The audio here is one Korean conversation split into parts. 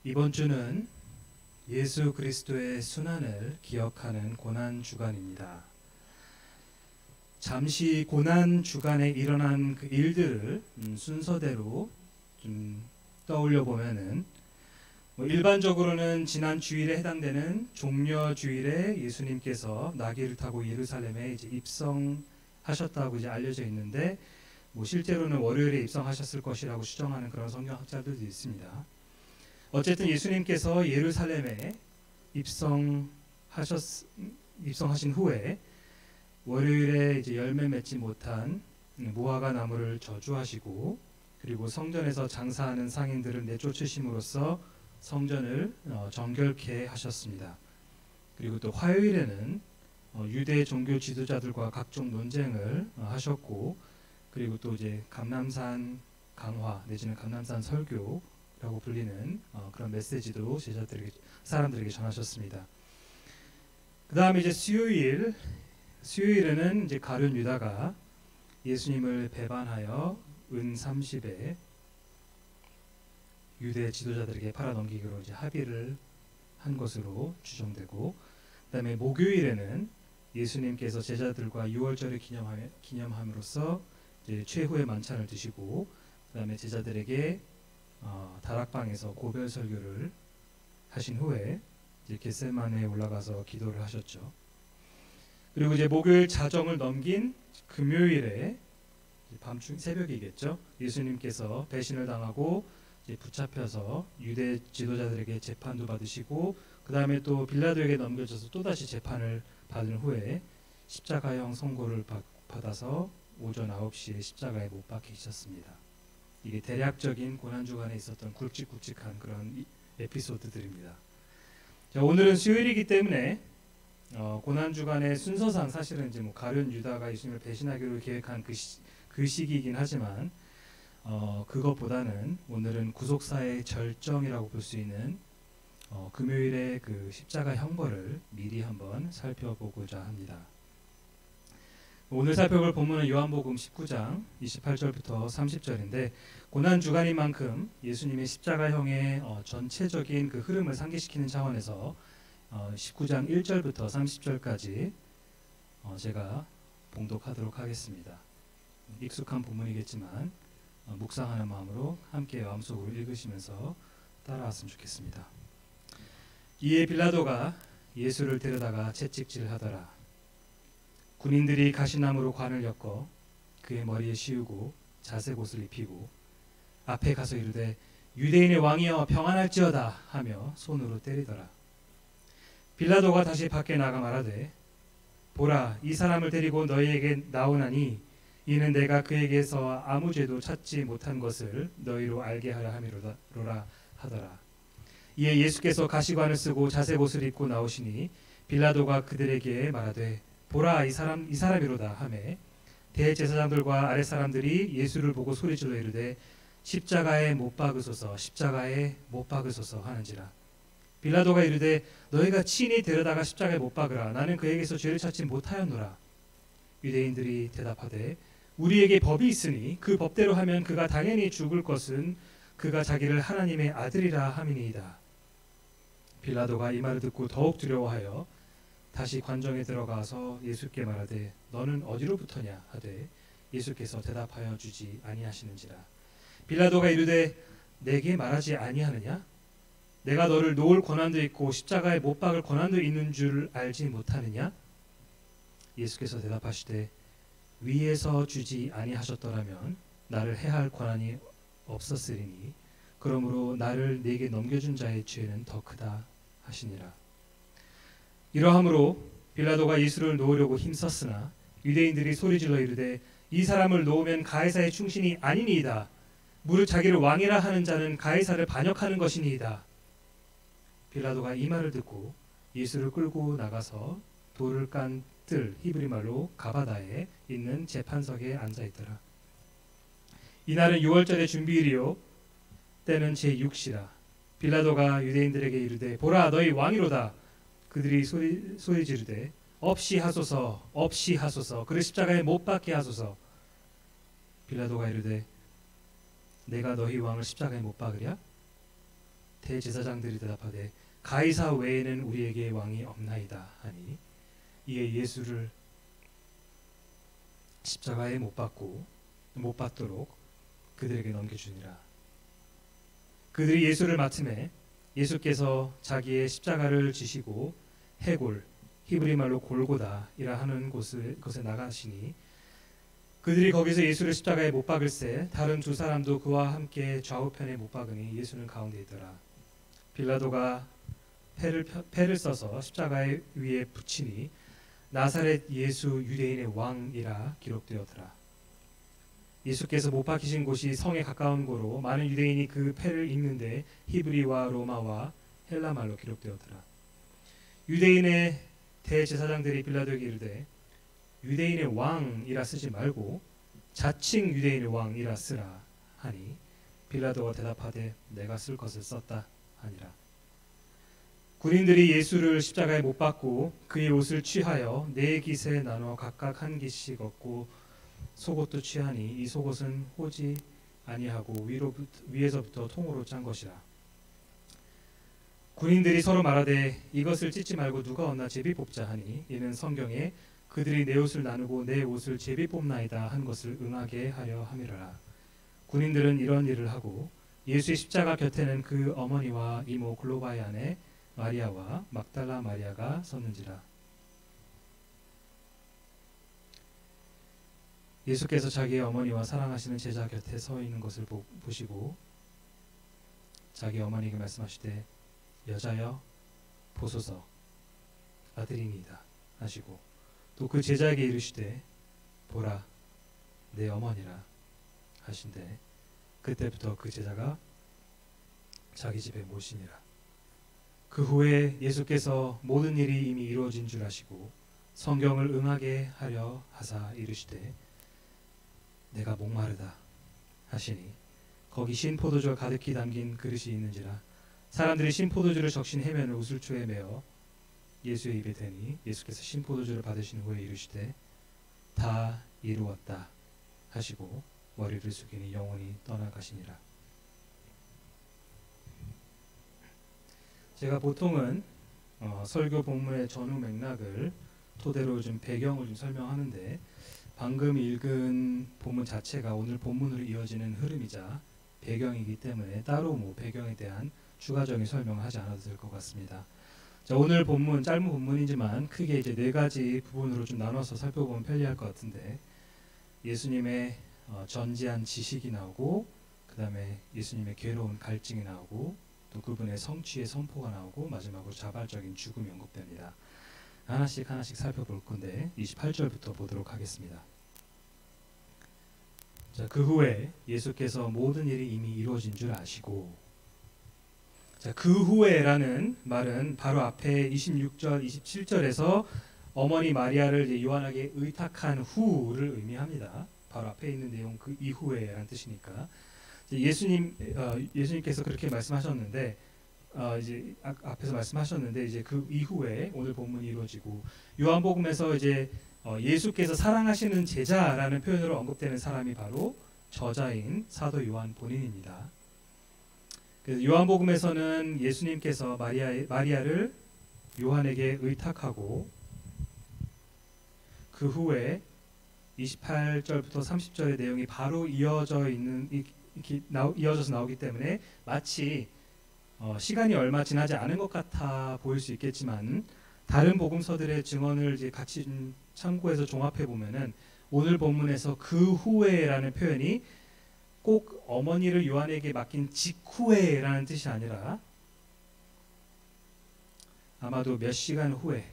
이번 주는 예수 그리스도의 순환을 기억하는 고난 주간입니다. 잠시 고난 주간에 일어난 그 일들을 순서대로 좀 떠올려 보면은 일반적으로는 지난 주일에 해당되는 종려 주일에 예수님께서 나귀를 타고 예루살렘에 이제 입성하셨다고 이제 알려져 있는데 실제로는 월요일에 입성하셨을 것이라고 추정하는 그런 성경학자들도 있습니다. 어쨌든 예수님께서 예루살렘에 입성하신 후에 월요일에 이제 열매 맺지 못한 무화과 나무를 저주하시고 그리고 성전에서 장사하는 상인들을 내쫓으심으로써 성전을 정결케 하셨습니다. 그리고 또 화요일에는 유대 종교 지도자들과 각종 논쟁을 하셨고 그리고 또 이제 감람산 강화 내지는 감람산 설교라고 불리는 그런 메시지도 사람들에게 전하셨습니다. 그 다음에 이제 수요일에는 이제 가룟 유다가 예수님을 배반하여 은 30에 유대 지도자들에게 팔아넘기기로 이제 합의를 한 것으로 추정되고, 그다음에 목요일에는 예수님께서 제자들과 유월절을 기념함으로써 이제 최후의 만찬을 드시고, 그다음에 제자들에게 다락방에서 고별 설교를 하신 후에 이제 겟세마네에 올라가서 기도를 하셨죠. 그리고 이제 목요일 자정을 넘긴 금요일에 밤중 새벽이겠죠. 예수님께서 배신을 당하고 이제 붙잡혀서 유대 지도자들에게 재판도 받으시고 그 다음에 또 빌라도에게 넘겨져서 또다시 재판을 받은 후에 십자가형 선고를 받아서 오전 9시에 십자가에 못 박히셨습니다. 이게 대략적인 고난주간에 있었던 굵직굵직한 그런 에피소드들입니다. 자, 오늘은 수요일이기 때문에 고난주간의 순서상 사실은 이제 가룟 유다가 예수님을 배신하기로 계획한 그 시기이긴 하지만 그것보다는 오늘은 구속사의 절정이라고 볼 수 있는 금요일의 그 십자가 형벌을 미리 한번 살펴보고자 합니다. 오늘 살펴볼 본문은 요한복음 19장 28절부터 30절인데 고난주간인 만큼 예수님의 십자가형의 전체적인 그 흐름을 상기시키는 차원에서 19장 1절부터 30절까지 제가 봉독하도록 하겠습니다. 익숙한 본문이겠지만 묵상하는 마음으로 함께 마음속으로 읽으시면서 따라왔으면 좋겠습니다. 이에 빌라도가 예수를 데려다가 채찍질하더라. 군인들이 가시나무로 관을 엮어 그의 머리에 씌우고 자색옷을 입히고 앞에 가서 이르되 유대인의 왕이여 평안할지어다 하며 손으로 때리더라. 빌라도가 다시 밖에 나가 말하되 보라 이 사람을 데리고 너희에게 나오나니 이는 내가 그에게서 아무 죄도 찾지 못한 것을 너희로 알게 하려 함이로라 하더라. 이에 예수께서 가시관을 쓰고 자색옷을 입고 나오시니 빌라도가 그들에게 말하되 보라 이 사람이로다 하매 대제사장들과 아랫사람들이 예수를 보고 소리질러 이르되 십자가에 못 박으소서 십자가에 못 박으소서 하는지라. 빌라도가 이르되 너희가 친히 데려다가 십자가에 못 박으라. 나는 그에게서 죄를 찾지 못하였노라. 유대인들이 대답하되 우리에게 법이 있으니 그 법대로 하면 그가 당연히 죽을 것은 그가 자기를 하나님의 아들이라 함이니이다. 빌라도가 이 말을 듣고 더욱 두려워하여 다시 관정에 들어가서 예수께 말하되 너는 어디로부터냐 하되 예수께서 대답하여 주지 아니하시는지라. 빌라도가 이르되 내게 말하지 아니하느냐? 내가 너를 놓을 권한도 있고 십자가에 못 박을 권한도 있는 줄 알지 못하느냐? 예수께서 대답하시되 위에서 주지 아니하셨더라면 나를 해할 권한이 없었으리니 그러므로 나를 네게 넘겨준 자의 죄는 더 크다 하시니라. 이러함으로 빌라도가 예수를 놓으려고 힘썼으나 유대인들이 소리질러 이르되 이 사람을 놓으면 가이사의 충신이 아니니이다. 무릇 자기를 왕이라 하는 자는 가이사를 반역하는 것이니이다. 빌라도가 이 말을 듣고 예수를 끌고 나가서 돌을 깐 뜰 히브리 말로 가바다에 있는 재판석에 앉아 있더라. 이날은 6월절의 준비일이요 때는 제6시라. 빌라도가 유대인들에게 이르되 보라 너희 왕이로다. 그들이 소리 지르되 없이 하소서 없이 하소서 그를 십자가에 못 박게 하소서. 빌라도가 이르되 내가 너희 왕을 십자가에 못 박으랴? 대제사장들이 대답하되 가이사 외에는 우리에게 왕이 없나이다 하니 이에 예수를 십자가에 못 받도록 그들에게 넘겨주니라. 그들이 예수를 맡음에 예수께서 자기의 십자가를 지시고 해골, 히브리 말로 골고다이라 하는 곳에 나가시니 그들이 거기서 예수를 십자가에 못 박을새 다른 두 사람도 그와 함께 좌우편에 못 박으니 예수는 가운데 있더라. 빌라도가 패를 써서 십자가 위에 붙이니 나사렛 예수 유대인의 왕이라 기록되었더라. 예수께서 못 박히신 곳이 성에 가까운 고로 많은 유대인이 그 패를 읽는데 히브리와 로마와 헬라 말로 기록되었더라. 유대인의 대제사장들이 빌라도에게 이르되 유대인의 왕이라 쓰지 말고 자칭 유대인의 왕이라 쓰라 하니 빌라도가 대답하되 내가 쓸 것을 썼다 하니라. 군인들이 예수를 십자가에 못 박고 그의 옷을 취하여 네 깃에 나눠 각각 한 깃씩 얻고 속옷도 취하니 이 속옷은 호지 아니하고 위에서부터 통으로 짠 것이라. 군인들이 서로 말하되 이것을 찢지 말고 누가 얻나 제비 뽑자 하니 이는 성경에 그들이 내 옷을 나누고 내 옷을 제비 뽑나이다 한 것을 응하게 하려 함이라. 군인들은 이런 일을 하고 예수의 십자가 곁에는 그 어머니와 이모 글로바의 아내 마리아와 막달라 마리아가 섰는지라. 예수께서 자기의 어머니와 사랑하시는 제자 곁에 서 있는 것을 보시고 자기 어머니에게 말씀하시되 여자여 보소서 아들이니이다 하시고 또 그 제자에게 이르시되 보라 내 어머니라 하신대 그때부터 그 제자가 자기 집에 모시니라. 그 후에 예수께서 모든 일이 이미 이루어진 줄 아시고 성경을 응하게 하려 하사 이르시되 내가 목마르다 하시니 거기 신포도주가 가득히 담긴 그릇이 있는지라. 사람들이 신포도주를 적신 해면을 우슬초에 메어 예수의 입에 대니 예수께서 신포도주를 받으신 후에 이르시되 다 이루었다 하시고 머리를 숙이니 영원히 떠나가시니라. 제가 보통은 설교 본문의 전후 맥락을 토대로 좀 배경을 좀 설명하는데 방금 읽은 본문 자체가 오늘 본문으로 이어지는 흐름이자 배경이기 때문에 따로 배경에 대한 추가적인 설명을 하지 않아도 될 것 같습니다. 자, 오늘 본문 짧은 본문이지만 크게 이제 네 가지 부분으로 좀 나눠서 살펴보면 편리할 것 같은데 예수님의 전지한 지식이 나오고 그 다음에 예수님의 괴로운 갈증이 나오고 또 그분의 성취의 선포가 나오고 마지막으로 자발적인 죽음이 언급됩니다. 하나씩 살펴볼 건데 28절부터 보도록 하겠습니다. 자, 그 후에 예수께서 모든 일이 이미 이루어진 줄 아시고 자, 그 후에라는 말은 바로 앞에 26절, 27절에서 어머니 마리아를 이제 요한에게 의탁한 후를 의미합니다. 바로 앞에 있는 내용 그 이후에라는 뜻이니까 예수님께서 그렇게 말씀하셨는데 이제 앞에서 말씀하셨는데 이제 그 이후에 오늘 본문이 이루어지고 요한복음에서 이제 예수께서 사랑하시는 제자라는 표현으로 언급되는 사람이 바로 저자인 사도 요한 본인입니다. 그래서 요한복음에서는 예수님께서 마리아를 요한에게 의탁하고 그 후에 28절부터 30절의 내용이 바로 이어져서 나오기 때문에 마치 시간이 얼마 지나지 않은 것 같아 보일 수 있겠지만 다른 복음서들의 증언을 이제 같이 참고해서 종합해 보면은 오늘 본문에서 그 후에라는 표현이 꼭 어머니를 요한에게 맡긴 직후에라는 뜻이 아니라 아마도 몇 시간 후에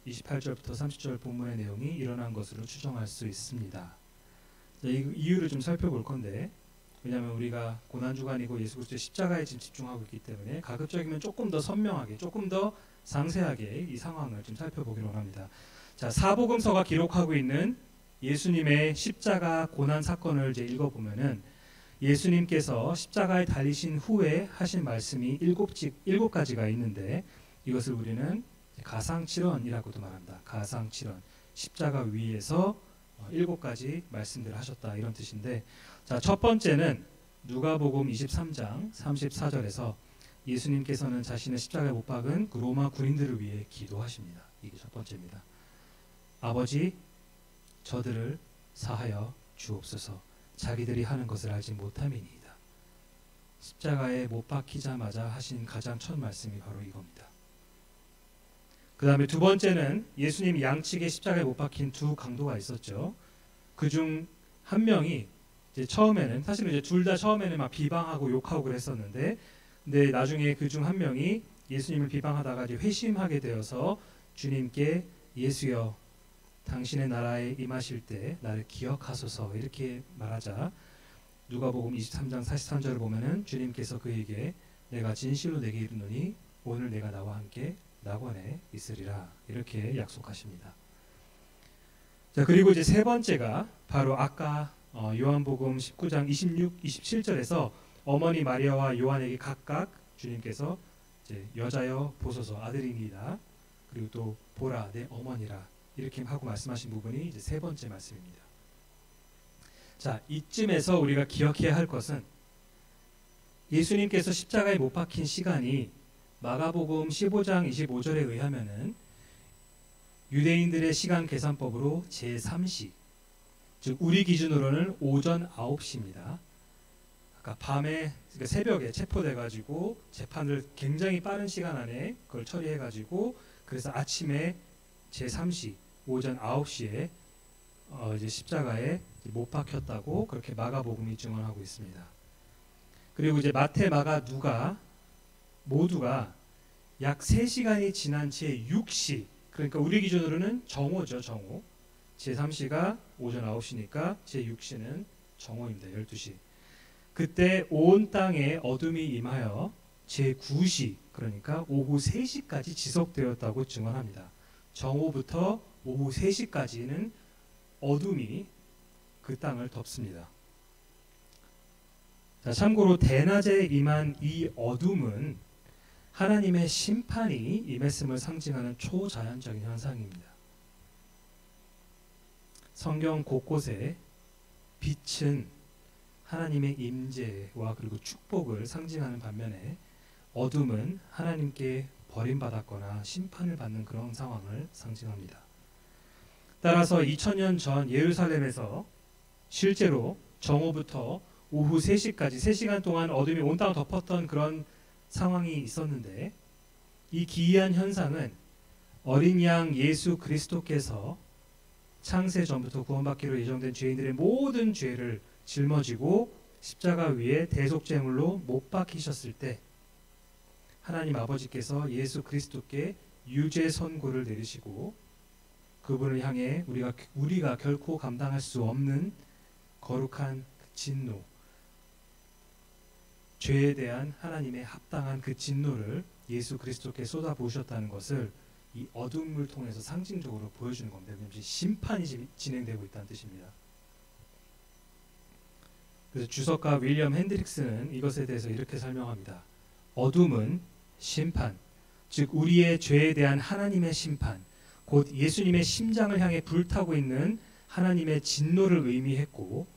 28절부터 30절 본문의 내용이 일어난 것으로 추정할 수 있습니다. 자, 이 이유를 좀 살펴볼 건데 왜냐하면 우리가 고난주간이고 예수 그리스도의 십자가에 지금 집중하고 있기 때문에 가급적이면 조금 더 선명하게 조금 더 상세하게 이 상황을 좀 살펴보기로 합니다. 자, 사복음서가 기록하고 있는 예수님의 십자가 고난 사건을 이제 읽어보면은 예수님께서 십자가에 달리신 후에 하신 말씀이 일곱 가지가 있는데 이것을 우리는 가상칠언이라고도 말합니다. 가상칠언, 십자가 위에서 7가지 말씀들을 하셨다 이런 뜻인데 자, 첫 번째는 누가복음 23장 34절에서 예수님께서는 자신의 십자가에 못 박은 그 로마 군인들을 위해 기도하십니다. 이게 첫 번째입니다. 아버지, 저들을 사하여 주옵소서. 자기들이 하는 것을 알지 못함이니이다. 십자가에 못 박히자마자 하신 가장 첫 말씀이 바로 이겁니다. 그 다음에 두 번째는 예수님 양측에 십자가에 못 박힌 두 강도가 있었죠. 그중 한 명이 이제 처음에는 사실은 이제 둘 다 처음에는 막 비방하고 욕하고 그랬었는데, 근데 나중에 그중 한 명이 예수님을 비방하다가 이제 회심하게 되어서 주님께 예수여, 당신의 나라에 임하실 때 나를 기억하소서 이렇게 말하자 누가복음 23장 43절을 보면은 주님께서 그에게 내가 진실로 내게 이르노니 오늘 내가 나와 함께 낙원에 있으리라 이렇게 약속하십니다. 자, 그리고 이제 세 번째가 바로 아까 요한복음 19장 26, 27절에서 어머니 마리아와 요한에게 각각 주님께서 이제 여자여 보소서 아들이니이다. 그리고 또 보라 내 어머니라 이렇게 하고 말씀하신 부분이 이제 세 번째 말씀입니다. 자, 이쯤에서 우리가 기억해야 할 것은 예수님께서 십자가에 못 박힌 시간이 마가복음 15장 25절에 의하면은 유대인들의 시간 계산법으로 제3시, 즉 우리 기준으로는 오전 9시입니다. 아까 밤에, 그러니까 새벽에 체포돼가지고 재판을 굉장히 빠른 시간 안에 그걸 처리해가지고 그래서 아침에 제3시 오전 9시에 이제 십자가에 못 박혔다고 그렇게 마가복음이 증언하고 있습니다. 그리고 이제 마태, 마가, 누가 모두가 약 3시간이 지난 제6시, 그러니까 우리 기준으로는 정오죠, 정오. 제3시가 오전 9시니까 제6시는 정오입니다. 12시. 그때 온 땅에 어둠이 임하여 제9시, 그러니까 오후 3시까지 지속되었다고 증언합니다. 정오부터 오후 3시까지는 어둠이 그 땅을 덮습니다. 자, 참고로 대낮에 임한 이 어둠은 하나님의 심판이 임했음을 상징하는 초자연적인 현상입니다. 성경 곳곳에 빛은 하나님의 임재와 그리고 축복을 상징하는 반면에 어둠은 하나님께 버림받았거나 심판을 받는 그런 상황을 상징합니다. 따라서 2000년 전 예루살렘에서 실제로 정오부터 오후 3시까지 3시간 동안 어둠이 온 땅을 덮었던 그런 상황이 있었는데, 이 기이한 현상은 어린 양 예수 그리스도께서 창세 전부터 구원받기로 예정된 죄인들의 모든 죄를 짊어지고 십자가 위에 대속제물로 못 박히셨을 때 하나님 아버지께서 예수 그리스도께 유죄 선고를 내리시고 그분을 향해 우리가 결코 감당할 수 없는 거룩한 진노, 죄에 대한 하나님의 합당한 그 진노를 예수 그리스도께 쏟아부으셨다는 것을 이 어둠을 통해서 상징적으로 보여주는 겁니다. 왜냐하면 심판이 진행되고 있다는 뜻입니다. 그래서 주석가 윌리엄 핸드릭스는 이것에 대해서 이렇게 설명합니다. 어둠은 심판, 즉 우리의 죄에 대한 하나님의 심판, 곧 예수님의 심장을 향해 불타고 있는 하나님의 진노를 의미했고,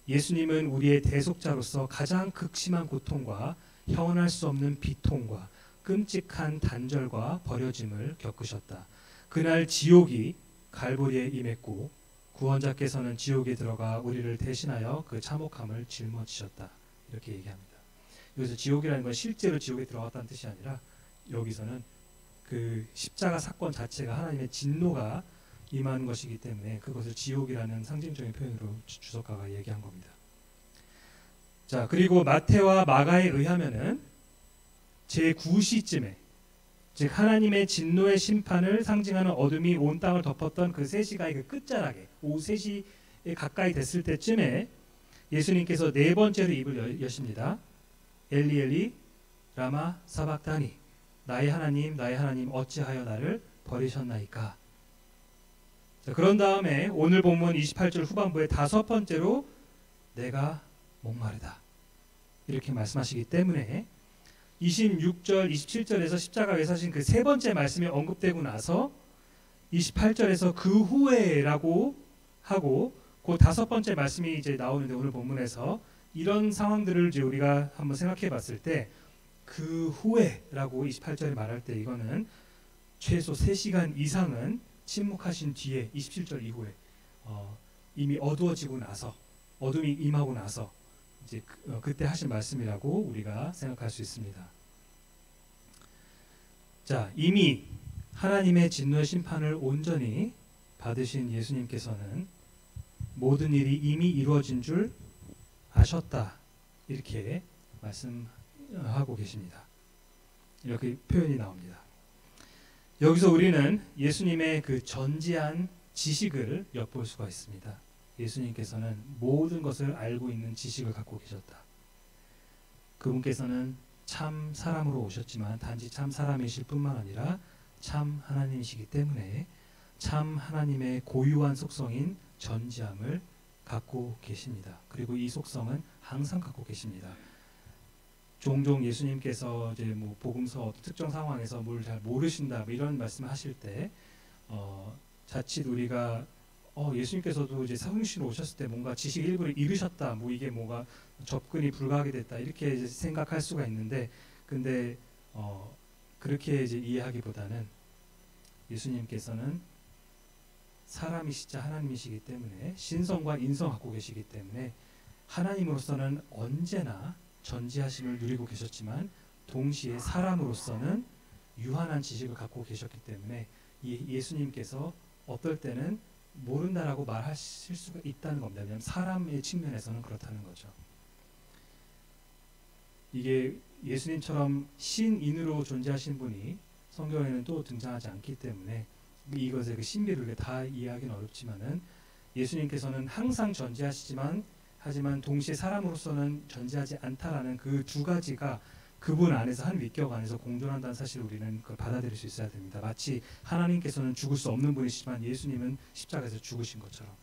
예수님은 우리의 대속자로서 가장 극심한 고통과 형언할 수 없는 비통과 끔찍한 단절과 버려짐을 겪으셨다. 그날 지옥이 갈보리에 임했고 구원자께서는 지옥에 들어가 우리를 대신하여 그 참혹함을 짊어지셨다. 이렇게 얘기합니다. 여기서 지옥이라는 건 실제로 지옥에 들어갔다는 뜻이 아니라 여기서는 그 십자가 사건 자체가 하나님의 진노가 임하는 것이기 때문에 그것을 지옥이라는 상징적인 표현으로 주석가가 얘기한 겁니다. 자, 그리고 마태와 마가에 의하면은 제9시쯤에, 즉 하나님의 진노의 심판을 상징하는 어둠이 온 땅을 덮었던 그 3시간의 그 끝자락에 오후 3시에 가까이 됐을 때쯤에 예수님께서 네 번째로 입을 여십니다. 엘리 엘리 라마 사박다니, 나의 하나님 어찌하여 나를 버리셨나이까. 자, 그런 다음에 오늘 본문 28절 후반부에 다섯 번째로 내가 목마르다 이렇게 말씀하시기 때문에 26절, 27절에서 십자가에 사신 그 세 번째 말씀이 언급되고 나서 28절에서 그 후에라고 하고 그 다섯 번째 말씀이 이제 나오는데, 오늘 본문에서 이런 상황들을 이제 우리가 한번 생각해 봤을 때 그 후에라고 28절에 말할 때 이거는 최소 3시간 이상은 침묵하신 뒤에 27절 이후에 이미 어두워지고 나서 어둠이 임하고 나서 이제 그때 하신 말씀이라고 우리가 생각할 수 있습니다. 자, 이미 하나님의 진노의 심판을 온전히 받으신 예수님께서는 모든 일이 이미 이루어진 줄 아셨다, 이렇게 말씀하고 계십니다. 이렇게 표현이 나옵니다. 여기서 우리는 예수님의 그 전지한 지식을 엿볼 수가 있습니다. 예수님께서는 모든 것을 알고 있는 지식을 갖고 계셨다. 그분께서는 참 사람으로 오셨지만 단지 참 사람이실 뿐만 아니라 참 하나님이시기 때문에 참 하나님의 고유한 속성인 전지함을 갖고 계십니다. 그리고 이 속성은 항상 갖고 계십니다. 종종 예수님께서 이제 뭐 복음서 특정 상황에서 뭘 잘 모르신다 뭐 이런 말씀을 하실 때 자칫 우리가 예수님께서도 이제 성육신으로 오셨을 때 뭔가 지식 일부를 잃으셨다, 뭐 이게 뭐가 접근이 불가하게 됐다 이렇게 이제 생각할 수가 있는데, 근데 그렇게 이제 이해하기보다는 예수님께서는 사람이시자 하나님이시기 때문에 신성과 인성 갖고 계시기 때문에 하나님으로서는 언제나 전지하심을 누리고 계셨지만 동시에 사람으로서는 유한한 지식을 갖고 계셨기 때문에 예수님께서 어떨 때는 모른다라고 말하실 수가 있다는 겁니다. 왜냐하면 사람의 측면에서는 그렇다는 거죠. 이게 예수님처럼 신인으로 존재하신 분이 성경에는 또 등장하지 않기 때문에 이것의 그 신비를 다 이해하기는 어렵지만은 예수님께서는 항상 전지하시지만 하지만 동시에 사람으로서는 전지하지 않다라는 그 두 가지가 그분 안에서 한 위격 안에서 공존한다는 사실을 우리는 그걸 받아들일 수 있어야 됩니다. 마치 하나님께서는 죽을 수 없는 분이시지만 예수님은 십자가에서 죽으신 것처럼.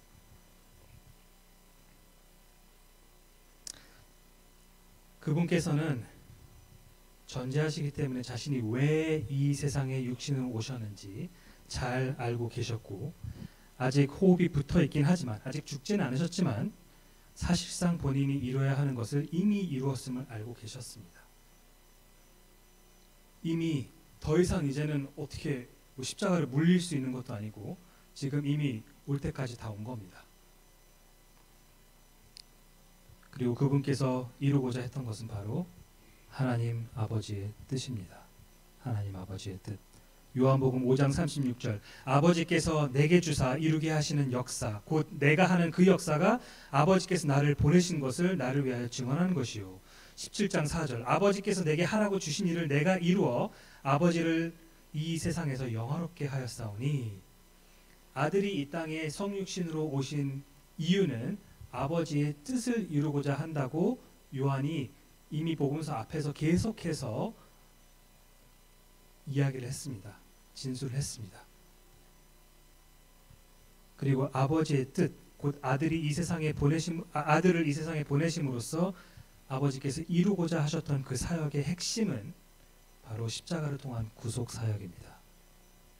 그분께서는 전지하시기 때문에 자신이 왜 이 세상에 육신으로 오셨는지 잘 알고 계셨고, 아직 호흡이 붙어 있긴 하지만 아직 죽지는 않으셨지만 사실상 본인이 이루어야 하는 것을 이미 이루었음을 알고 계셨습니다. 이미 더 이상 이제는 어떻게 뭐 십자가를 물릴 수 있는 것도 아니고 지금 이미 올 때까지 다 온 겁니다. 그리고 그분께서 이루고자 했던 것은 바로 하나님 아버지의 뜻입니다. 하나님 아버지의 뜻. 요한복음 5장 36절, 아버지께서 내게 주사 이루게 하시는 역사, 곧 내가 하는 그 역사가 아버지께서 나를 보내신 것을 나를 위하여 증언하는 것이요. 17장 4절, 아버지께서 내게 하라고 주신 일을 내가 이루어 아버지를 이 세상에서 영화롭게 하였사오니, 아들이 이 땅에 성육신으로 오신 이유는 아버지의 뜻을 이루고자 한다고 요한이 이미 복음서 앞에서 계속해서 이야기를 했습니다. 진술을 했습니다. 그리고 아버지의 뜻, 곧 아들을 이 세상에 보내심으로써 아버지께서 이루고자 하셨던 그 사역의 핵심은 바로 십자가를 통한 구속 사역입니다.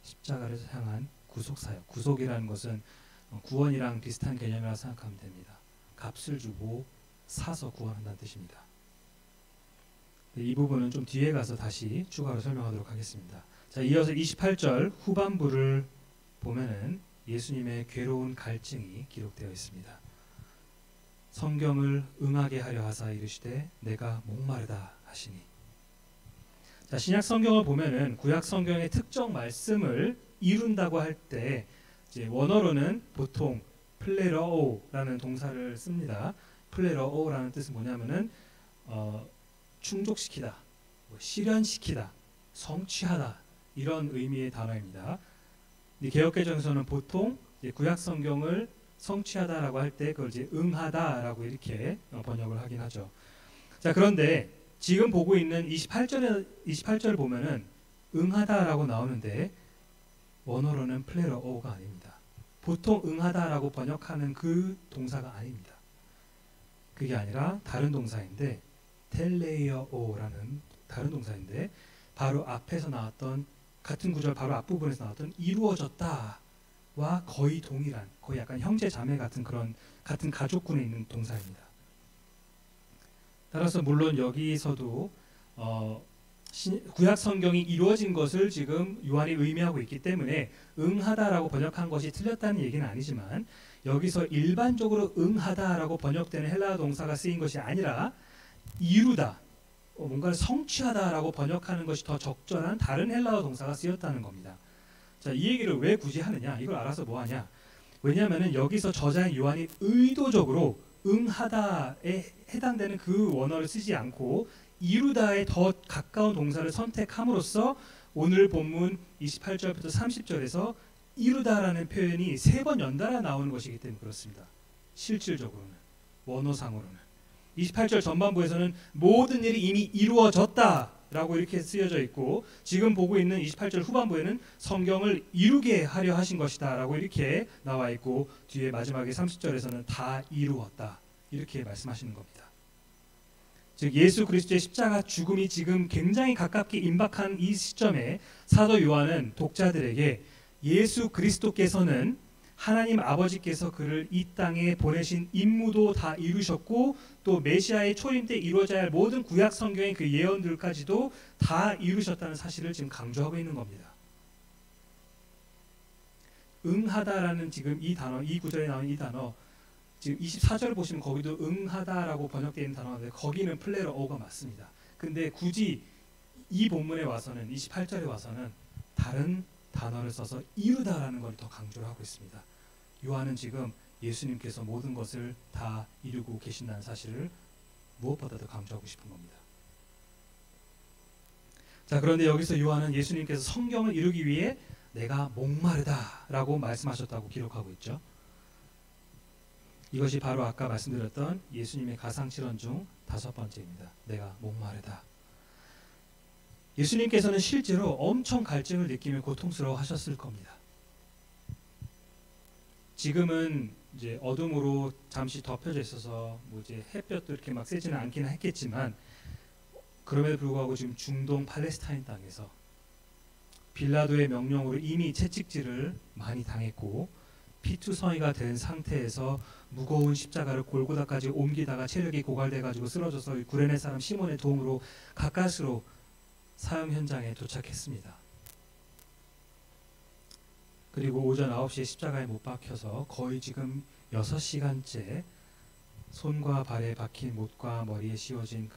십자가를 향한 구속 사역. 구속이라는 것은 구원이랑 비슷한 개념이라고 생각하면 됩니다. 값을 주고 사서 구원한다는 뜻입니다. 이 부분은 좀 뒤에 가서 다시 추가로 설명하도록 하겠습니다. 자, 이어서 28절 후반부를 보면은 예수님의 괴로운 갈증이 기록되어 있습니다. 성경을 응하게 하려 하사 이르시되 내가 목마르다 하시니. 자, 신약 성경을 보면은 구약 성경의 특정 말씀을 이룬다고 할 때 이제 원어로는 보통 플레러오라는 동사를 씁니다. 플레러오라는 뜻은 뭐냐면은 충족시키다, 실현시키다, 성취하다 이런 의미의 단어입니다. 개역개정에서는 보통 구약 성경을 성취하다라고 할 때 그걸 이제 응하다라고 이렇게 번역을 하긴 하죠. 자, 그런데 지금 보고 있는 28절을 보면은 응하다라고 나오는데 원어로는 플레러오가 아닙니다. 보통 응하다라고 번역하는 그 동사가 아닙니다. 그게 아니라 다른 동사인데 텔레이어오라는 다른 동사인데 바로 앞에서 나왔던 같은 구절 바로 앞부분에서 나왔던 이루어졌다와 거의 동일한, 거의 약간 형제 자매 같은 그런 같은 가족군에 있는 동사입니다. 따라서 물론 여기서도 구약 성경이 이루어진 것을 지금 요한이 의미하고 있기 때문에 응하다라고 번역한 것이 틀렸다는 얘기는 아니지만 여기서 일반적으로 응하다라고 번역되는 헬라어 동사가 쓰인 것이 아니라 이루다, 뭔가를 성취하다라고 번역하는 것이 더 적절한 다른 헬라어 동사가 쓰였다는 겁니다. 자, 이 얘기를 왜 굳이 하느냐? 이걸 알아서 뭐 하냐? 왜냐하면 여기서 저자인 요한이 의도적으로 응하다에 해당되는 그 원어를 쓰지 않고 이루다에 더 가까운 동사를 선택함으로써 오늘 본문 28절부터 30절에서 이루다라는 표현이 3번 연달아 나오는 것이기 때문에 그렇습니다. 실질적으로는, 원어상으로는 28절 전반부에서는 모든 일이 이미 이루어졌다라고 이렇게 쓰여져 있고 지금 보고 있는 28절 후반부에는 성경을 이루게 하려 하신 것이다 라고 이렇게 나와 있고 뒤에 마지막에 30절에서는 다 이루었다 이렇게 말씀하시는 겁니다. 즉 예수 그리스도의 십자가 죽음이 지금 굉장히 가깝게 임박한 이 시점에 사도 요한은 독자들에게 예수 그리스도께서는 하나님 아버지께서 그를 이 땅에 보내신 임무도 다 이루셨고 또 메시아의 초림 때 이루어져야 할 모든 구약 성경의 그 예언들까지도 다 이루셨다는 사실을 지금 강조하고 있는 겁니다. 응하다라는 지금 이 단어, 이 구절에 나온 이 단어 지금 24절을 보시면 거기도 응하다라고 번역되어 있는 단어인데 거기는 플레로어가 맞습니다. 근데 굳이 이 본문에 와서는 28절에 와서는 다른 단어를 써서 이루다라는 걸 더 강조를 하고 있습니다. 요한은 지금 예수님께서 모든 것을 다 이루고 계신다는 사실을 무엇보다 더 강조하고 싶은 겁니다. 자, 그런데 여기서 요한은 예수님께서 성경을 이루기 위해 내가 목마르다라고 말씀하셨다고 기록하고 있죠. 이것이 바로 아까 말씀드렸던 예수님의 가상실현 중 5번째입니다. 내가 목마르다. 예수님께서는 실제로 엄청 갈증을 느끼며 고통스러워 하셨을 겁니다. 지금은 이제 어둠으로 잠시 덮여져 있어서 뭐 이제 햇볕도 이렇게 막 세지는 않기는 했겠지만 그럼에도 불구하고 지금 중동 팔레스타인 땅에서 빌라도의 명령으로 이미 채찍질을 많이 당했고 피투성이가 된 상태에서 무거운 십자가를 골고다까지 옮기다가 체력이 고갈돼가지고 쓰러져서 구레네 사람 시몬의 도움으로 가까스로 사형 현장에 도착했습니다. 그리고 오전 9시에 십자가에 못 박혀서 거의 지금 6시간째 손과 발에 박힌 못과 머리에 씌워진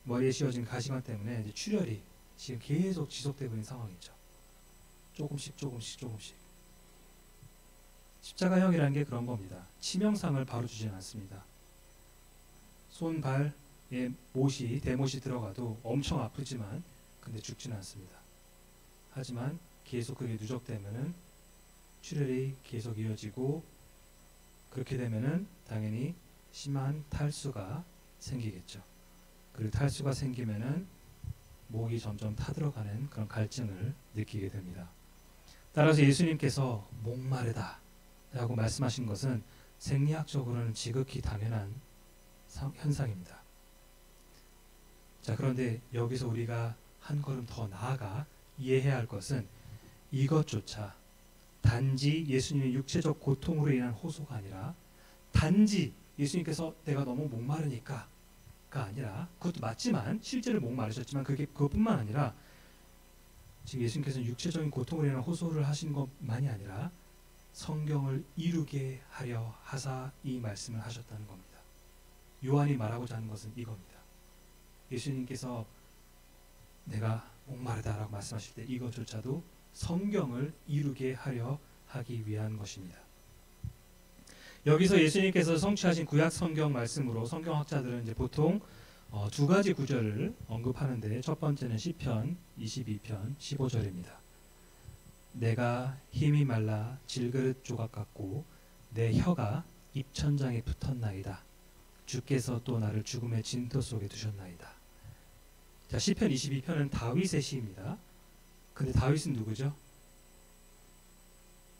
머리에 씌워진 가시관 때문에 이제 출혈이 지금 계속 지속되고 있는 상황이죠. 조금씩 십자가형이라는 게 그런 겁니다. 치명상을 바로 주진 않습니다. 손, 발에 대못이 들어가도 엄청 아프지만 근데 죽지는 않습니다. 하지만 계속 그게 누적되면은 출혈이 계속 이어지고 그렇게 되면은 당연히 심한 탈수가 생기겠죠. 그리고 탈수가 생기면은 목이 점점 타들어가는 그런 갈증을 느끼게 됩니다. 따라서 예수님께서 목마르다 라고 말씀하신 것은 생리학적으로는 지극히 당연한 현상입니다. 자, 그런데 여기서 우리가 한 걸음 더 나아가 이해해야 할 것은 이것조차 단지 예수님의 육체적 고통으로 인한 호소가 아니라 단지 예수님께서 내가 너무 목마르니까가 아니라 그것도 맞지만 실제로 목마르셨지만 그것뿐만 아니라 지금 예수님께서는 육체적인 고통으로 인한 호소를 하신 것만이 아니라 성경을 이루게 하려 하사 이 말씀을 하셨다는 겁니다. 요한이 말하고자 하는 것은 이겁니다. 예수님께서 내가 목마르다라고 말씀하실 때 이것조차도 성경을 이루게 하려 하기 위한 것입니다. 여기서 예수님께서 성취하신 구약 성경 말씀으로 성경학자들은 이제 보통 두 가지 구절을 언급하는데 첫 번째는 시편 22편 15절입니다. 내가 힘이 말라 질그릇 조각 같고 내 혀가 입천장에 붙었나이다. 주께서 또 나를 죽음의 진토 속에 두셨나이다. 자, 시편 22편은 다윗의 시입니다. 근데 다윗은 누구죠?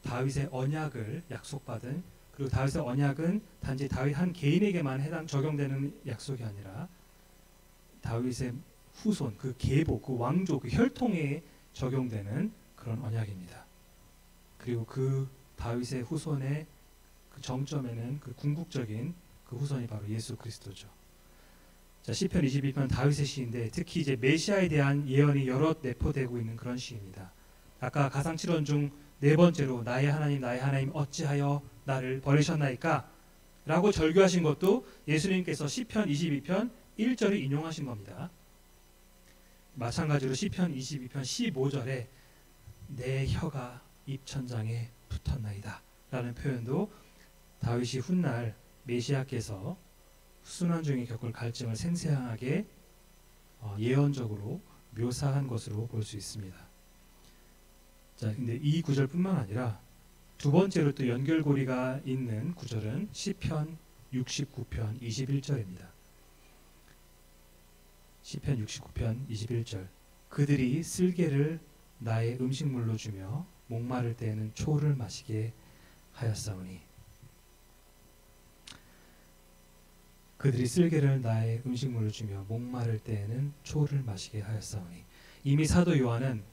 다윗의 언약을 약속받은, 그리고 다윗의 언약은 단지 다윗 한 개인에게만 적용되는 약속이 아니라 다윗의 후손, 그 계보, 그 왕조, 그 혈통에 적용되는 그런 언약입니다. 그리고 그 다윗의 후손의 그 정점에는 그 궁극적인 그 후손이 바로 예수 그리스도죠. 자, 시편 22편 다윗의 시인데 특히 이제 메시아에 대한 예언이 여러 내포되고 있는 그런 시입니다. 아까 가상칠언 중 네 번째로 나의 하나님 어찌하여 나를 버리셨나이까? 라고 절규하신 것도 예수님께서 시편 22편 1절을 인용하신 겁니다. 마찬가지로 시편 22편 15절에 내 혀가 입천장에 붙었나이다 라는 표현도 다윗이 훗날 메시아께서 순환 중에 겪을 갈증을 생생하게 예언적으로 묘사한 것으로 볼 수 있습니다. 자, 근데 이 구절뿐만 아니라 두 번째로 또 연결고리가 있는 구절은 시편 69편 21절입니다. 시편 69편 21절 그들이 쓸개를 나의 음식물로 주며 목마를 때에는 초를 마시게 하였사오니 그들이 쓸개를 나의 음식물로 주며 목마를 때에는 초를 마시게 하였사오니 이미 사도 요한은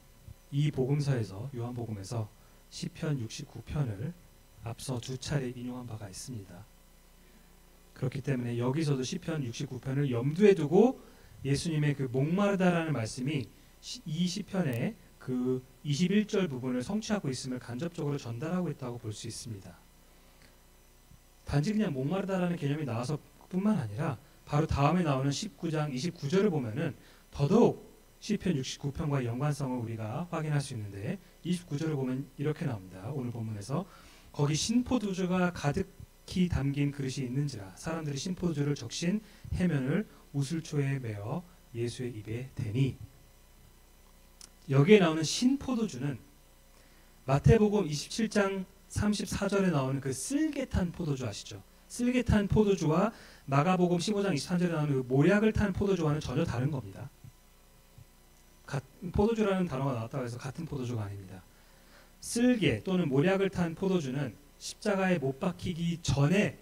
이 복음서에서 요한복음에서 시편 69편을 앞서 두 차례 인용한 바가 있습니다. 그렇기 때문에 여기서도 시편 69편을 염두에 두고 예수님의 그 목마르다라는 말씀이 이 시편의 그 21절 부분을 성취하고 있음을 간접적으로 전달하고 있다고 볼 수 있습니다. 단지 그냥 목마르다라는 개념이 나와서 뿐만 아니라 바로 다음에 나오는 19장 29절을 보면은 더더욱 시편 69편과의 연관성을 우리가 확인할 수 있는데 29절을 보면 이렇게 나옵니다. 오늘 본문에서 거기 신포도주가 가득히 담긴 그릇이 있는지라 사람들이 신포도주를 적신 해면을 우슬초에 메어 예수의 입에 대니 여기에 나오는 신포도주는 마태복음 27장 34절에 나오는 그 쓸개탄 포도주 아시죠? 쓸개탄 포도주와 마가복음 15장 23절에 나오는 그 모략을 탄 포도주와는 전혀 다른 겁니다. 포도주라는 단어가 나왔다고 해서 같은 포도주가 아닙니다. 쓸개 또는 모략을 탄 포도주는 십자가에 못 박히기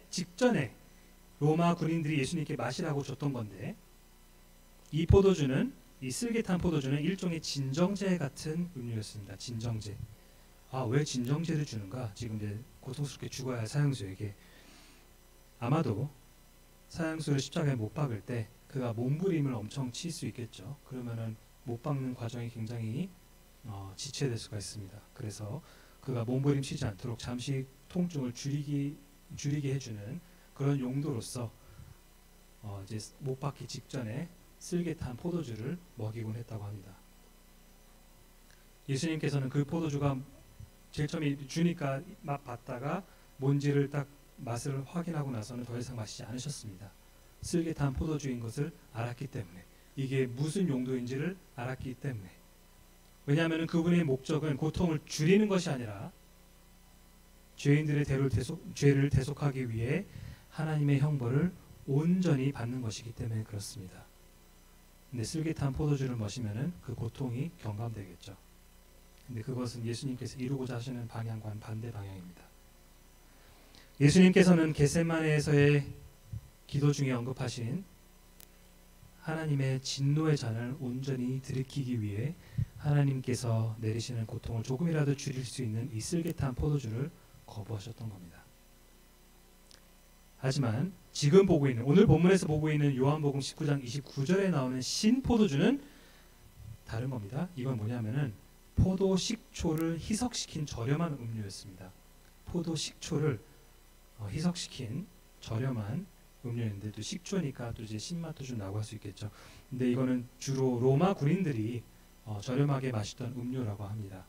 직전에 로마 군인들이 예수님께 마시라고 줬던 건데 이 포도주는 이 쓸개 탄 포도주는 일종의 진정제 같은 음료였습니다. 진정제. 왜 진정제를 주는가? 지금 이제 고통스럽게 죽어야 할 사형수에게 아마도 사형수를 십자가에 못 박을 때 그가 몸부림을 엄청 칠 수 있겠죠. 그러면은 못 박는 과정이 굉장히 지체될 수가 있습니다. 그래서 그가 몸부림치지 않도록 잠시 통증을 줄이게 해주는 그런 용도로서 이제 못 박기 직전에 쓸개탄 포도주를 먹이곤 했다고 합니다. 예수님께서는 그 포도주가 제일 처음에 주니까 맛 봤다가 뭔지를 딱 맛을 확인하고 나서는 더 이상 마시지 않으셨습니다. 쓸개탄 포도주인 것을 알았기 때문에 이게 무슨 용도인지를 알았기 때문에 왜냐하면 그분의 목적은 고통을 줄이는 것이 아니라 죄인들의 죄를 대속하기 위해 하나님의 형벌을 온전히 받는 것이기 때문에 그렇습니다. 근데 쓸개탄 포도주를 마시면은 그 고통이 경감되겠죠. 근데 그것은 예수님께서 이루고자 하시는 방향과는 반대 방향입니다. 예수님께서는 겟세마네에서의 기도 중에 언급하신 하나님의 진노의 잔을 온전히 들이키기 위해 하나님께서 내리시는 고통을 조금이라도 줄일 수 있는 이 쓸개탄 포도주를 거부하셨던 겁니다. 하지만 지금 오늘 본문에서 보고 있는 요한복음 19장 29절에 나오는 신포도주는 다른 겁니다. 이건 뭐냐면은 포도 식초를 희석시킨 저렴한 음료였습니다. 포도 식초를 희석시킨 저렴한 음료인데 또 식초니까 또 이제 신맛도 좀 나고 할 수 있겠죠. 근데 이거는 주로 로마 군인들이 저렴하게 마시던 음료라고 합니다.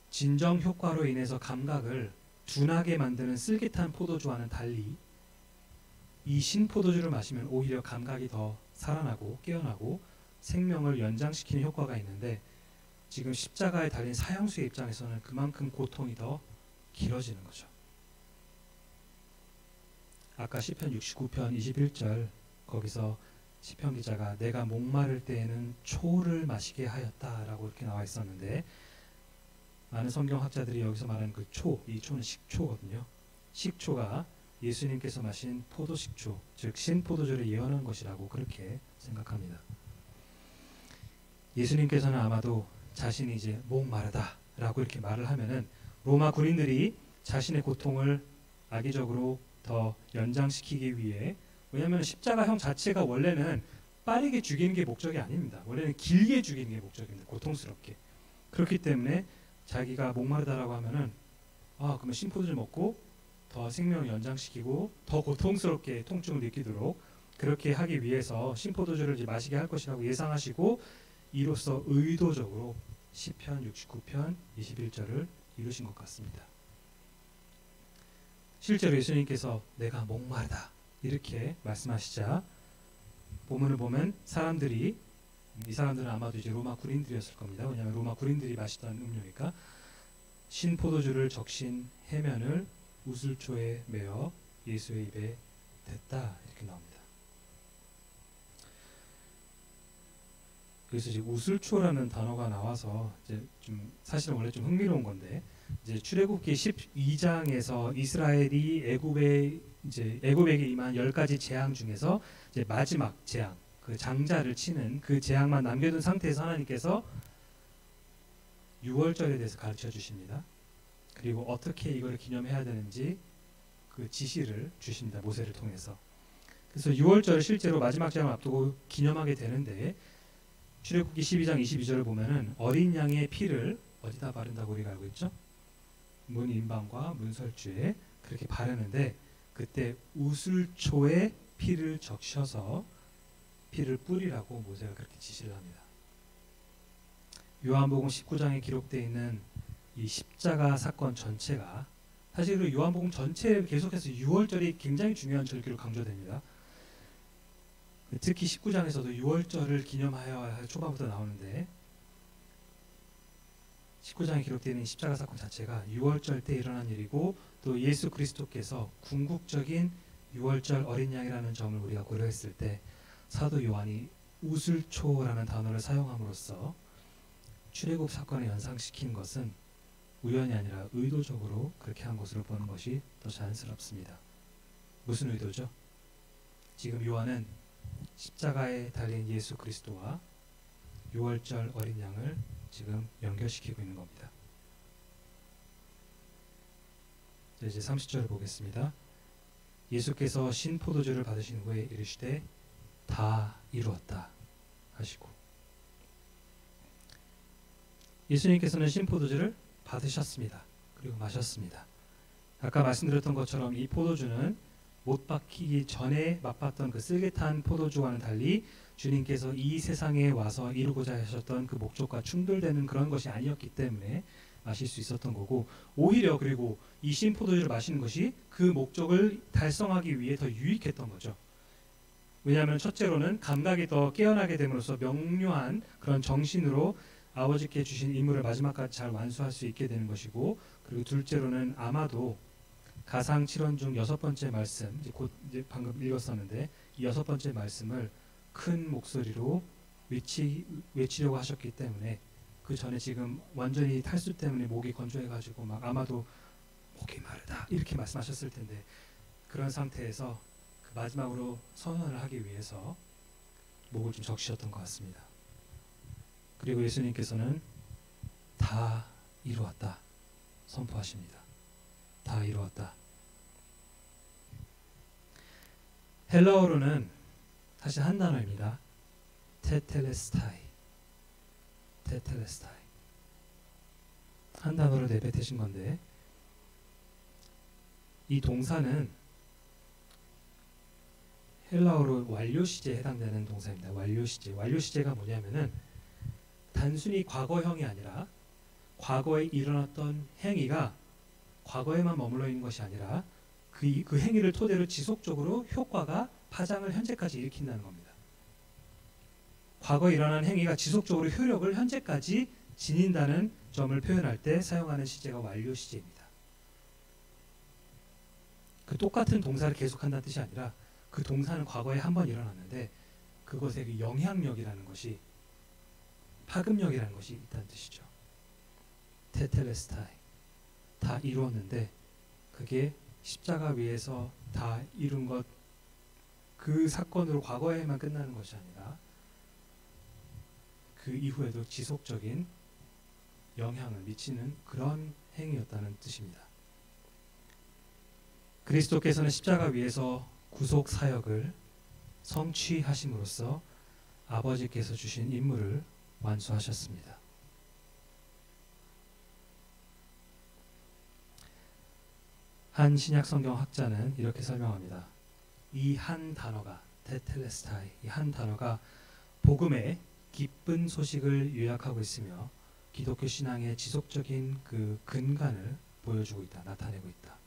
진정 효과로 인해서 감각을 둔하게 만드는 쓸개탄 포도주와는 달리 이 신포도주를 마시면 오히려 감각이 더 살아나고 깨어나고 생명을 연장시키는 효과가 있는데 지금 십자가에 달린 사형수의 입장에서는 그만큼 고통이 더 길어지는 거죠. 아까 시편 69편 21절 거기서 시편 기자가 내가 목마를 때에는 초를 마시게 하였다라고 이렇게 나와 있었는데 많은 성경학자들이 여기서 말하는 그 이 초는 식초거든요. 식초가 예수님께서 마신 포도식초, 즉 신포도주를 예언한 것이라고 그렇게 생각합니다. 예수님께서는 아마도 자신이 이제 목마르다라고 이렇게 말을 하면은 로마 군인들이 자신의 고통을 악의적으로 더 연장시키기 위해 왜냐하면 십자가형 자체가 원래는 빠르게 죽이는 게 목적이 아닙니다. 원래는 길게 죽이는 게 목적입니다. 고통스럽게. 그렇기 때문에 자기가 목마르다라고 하면은 그러면 신포도주 먹고 더 생명을 연장시키고 더 고통스럽게 통증을 느끼도록 그렇게 하기 위해서 신포도주를 이제 마시게 할 것이라고 예상하시고 이로써 의도적으로 시편 69편 21절을 이루신 것 같습니다. 실제로 예수님께서 내가 목마르다 이렇게 말씀하시자 본문을 보면 이 사람들은 아마도 이제 로마 군인들이었을 겁니다. 왜냐하면 로마 군인들이 마시던 음료니까 신포도주를 적신 해면을 우슬초에 메어 예수의 입에 댔다 이렇게 나옵니다. 여기서 이제 우슬초라는 단어가 나와서 이제 좀 사실은 원래 좀 흥미로운 건데 이제 출애굽기 12장에서 이스라엘이 애굽에게 임한 10가지 재앙 중에서 이제 마지막 재앙, 그 장자를 치는 그 재앙만 남겨둔 상태에서 하나님께서 유월절에 대해서 가르쳐 주십니다. 그리고 어떻게 이걸 기념해야 되는지 그 지시를 주십니다. 모세를 통해서. 그래서 유월절을 실제로 마지막 재앙을 앞두고 기념하게 되는데 출애굽기 12장 22절을 보면은 어린 양의 피를 어디다 바른다고 우리가 알고 있죠? 문 인방과 문설주에 그렇게 바르는데 그때 우슬초에 피를 적셔서 피를 뿌리라고 모세가 그렇게 지시를 합니다. 요한복음 19장에 기록되어 있는 이 십자가 사건 전체가 사실 요한복음 전체에 계속해서 유월절이 굉장히 중요한 절기로 강조됩니다. 특히 19장에서도 유월절을 기념하여 초반부터 나오는데 19장에 기록되어 있는 십자가 사건 자체가 유월절 때 일어난 일이고 또 예수 그리스도께서 궁극적인 유월절 어린 양이라는 점을 우리가 고려했을 때 사도 요한이 우슬초라는 단어를 사용함으로써 출애굽 사건을 연상시킨 것은 우연이 아니라 의도적으로 그렇게 한 것으로 보는 것이 더 자연스럽습니다. 무슨 의도죠? 지금 요한은 십자가에 달린 예수 그리스도와 유월절 어린 양을 지금 연결시키고 있는 겁니다. 이제 30절을 보겠습니다. 예수께서 신포도주를 받으신 후에 이르시되 다 이루었다 하시고 예수님께서는 신포도주를 받으셨습니다. 그리고 마셨습니다. 아까 말씀드렸던 것처럼 이 포도주는 못 박히기 전에 맛봤던 그 쓰게탄 포도주와는 달리 주님께서 이 세상에 와서 이루고자 하셨던 그 목적과 충돌되는 그런 것이 아니었기 때문에 마실 수 있었던 거고 오히려 그리고 이 신포도주를 마시는 것이 그 목적을 달성하기 위해 더 유익했던 거죠. 왜냐하면 첫째로는 감각이 더 깨어나게 됨으로써 명료한 그런 정신으로 아버지께 주신 임무를 마지막까지 잘 완수할 수 있게 되는 것이고 그리고 둘째로는 아마도 가상 7원 중 6번째 말씀 이제 방금 읽었었는데 이 6번째 말씀을 큰 목소리로 외치려고 하셨기 때문에 그 전에 지금 완전히 탈수 때문에 목이 건조해가지고 막 아마도 목이 마르다 이렇게 말씀하셨을 텐데 그런 상태에서 그 마지막으로 선언을 하기 위해서 목을 좀 적시셨던 것 같습니다. 그리고 예수님께서는 다 이루었다 선포하십니다. 다 이루었다. 헬라어로는 사실 한 단어입니다. 테텔레스타이. 테텔레스타이. 한 단어로 내뱉으신 건데 이 동사는 헬라어로 완료 시제에 해당되는 동사입니다. 완료 시제. 완료 시제가 뭐냐면은 단순히 과거형이 아니라 과거에 일어났던 행위가 과거에만 머물러 있는 것이 아니라 그 행위를 토대로 지속적으로 효과가 파장을 현재까지 일으킨다는 겁니다. 과거에 일어난 행위가 지속적으로 효력을 현재까지 지닌다는 점을 표현할 때 사용하는 시제가 완료 시제입니다. 그 똑같은 동사를 계속한다는 뜻이 아니라 그 동사는 과거에 한 번 일어났는데 그것의 그 영향력이라는 것이 파급력이라는 것이 있다는 뜻이죠. 테텔레스타이. 다 이루었는데 그게 십자가 위에서 다 이룬 것 그 사건으로 과거에만 끝나는 것이 아니라 그 이후에도 지속적인 영향을 미치는 그런 행위였다는 뜻입니다. 그리스도께서는 십자가 위에서 구속 사역을 성취하심으로써 아버지께서 주신 임무를 완수하셨습니다. 한 신약 성경 학자는 이렇게 설명합니다. 이 한 단어가 테텔레스타이, 이 한 단어가 복음의 기쁜 소식을 요약하고 있으며 기독교 신앙의 지속적인 그 근간을 보여주고 있다, 나타내고 있다.